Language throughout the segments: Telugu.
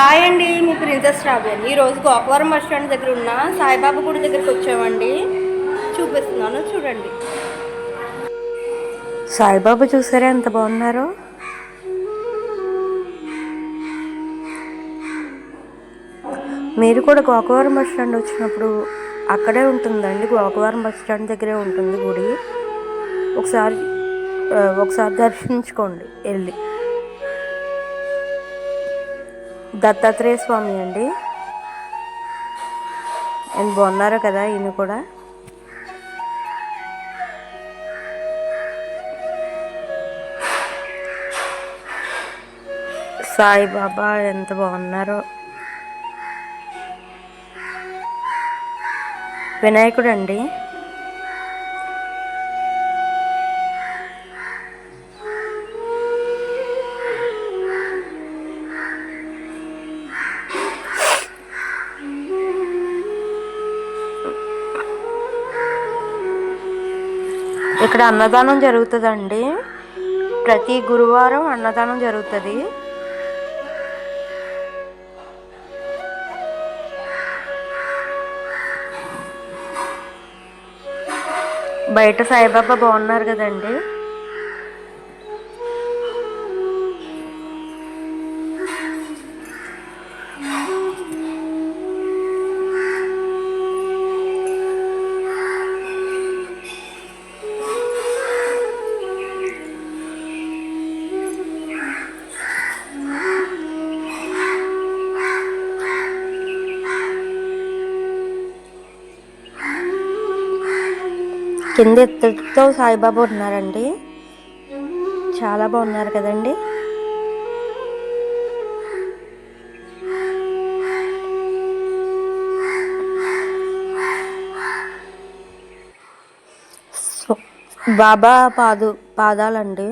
హాయ్ అండి, మీ ప్రిన్సెస్ రాబియన్. ఈరోజు గోకవరం బస్ స్టాండ్ దగ్గర ఉన్న సాయిబాబా గుడి దగ్గరికి వచ్చామండి. చూపిస్తున్నాను చూడండి. సాయిబాబా చూసారా ఎంత బాగున్నారో. మీరు కూడా గోకవరం బస్ స్టాండ్ వచ్చినప్పుడు అక్కడే ఉంటుందండి, గోకవరం బస్ స్టాండ్ దగ్గరే ఉంటుంది గుడి. ఒకసారి దర్శించుకోండి వెళ్ళి. దత్తాత్రేయ స్వామి అండి. ఎంత బాగున్నారో కదా ఈయన కూడా. సాయిబాబా ఎంత బాగున్నారో. వినాయకుడు అండి. ఇక్కడ అన్నదానం జరుగుతుందండి. ప్రతి గురువారం అన్నదానం జరుగుతుంది. బయట సాయిబాబా బాగున్నారు కదండి. కింద ఎత్తుతో సాయిబాబా ఉన్నారండి. చాలా బాగున్నారు కదండి. బాబా పాదాలండి.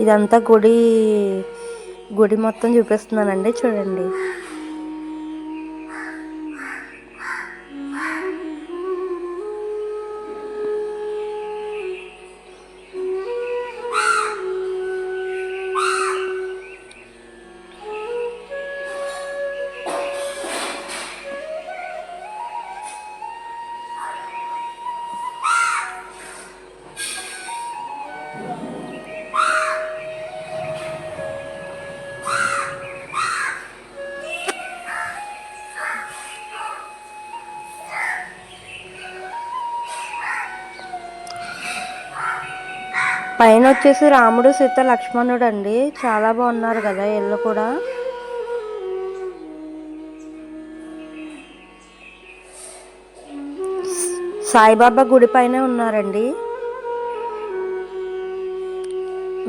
ఇదంతా గుడి మొత్తం చూపిస్తున్నానండి, చూడండి. పైన వచ్చేసి రాముడు, సీత, లక్ష్మణుడు అండి. చాలా బాగున్నారు కదా ఇల్లు కూడా. సాయిబాబా గుడి పైన ఉన్నారండి.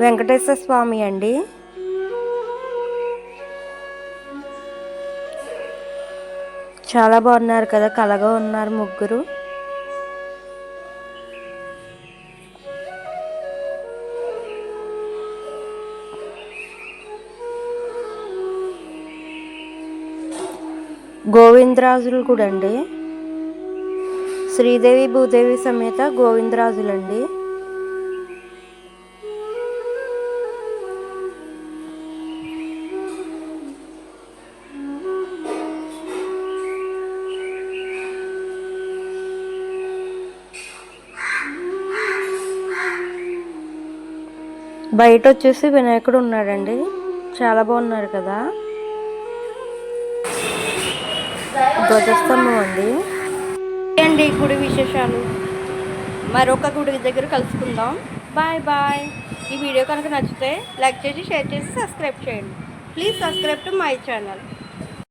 వెంకటేశ్వర స్వామి అండి. చాలా బాగున్నారు కదా, కలగా ఉన్నారు ముగ్గురు. గోవిందరాజులు కూడా అండి. శ్రీదేవి భూదేవి సమేత గోవిందరాజులండి. బయట వచ్చేసి వినాయకుడు ఉన్నాడండి. చాలా బాగున్నారు కదా. ధ్వజస్తంభం అండి గుడి విశేషాలు. మరొక గుడి దగ్గర కలుసుకుందాం. Bye bye. ఈ వీడియో కనుక నచ్చితే లైక్ చేసి, షేర్ చేసి, సబ్స్క్రైబ్ చేయండి. Please subscribe to my channel.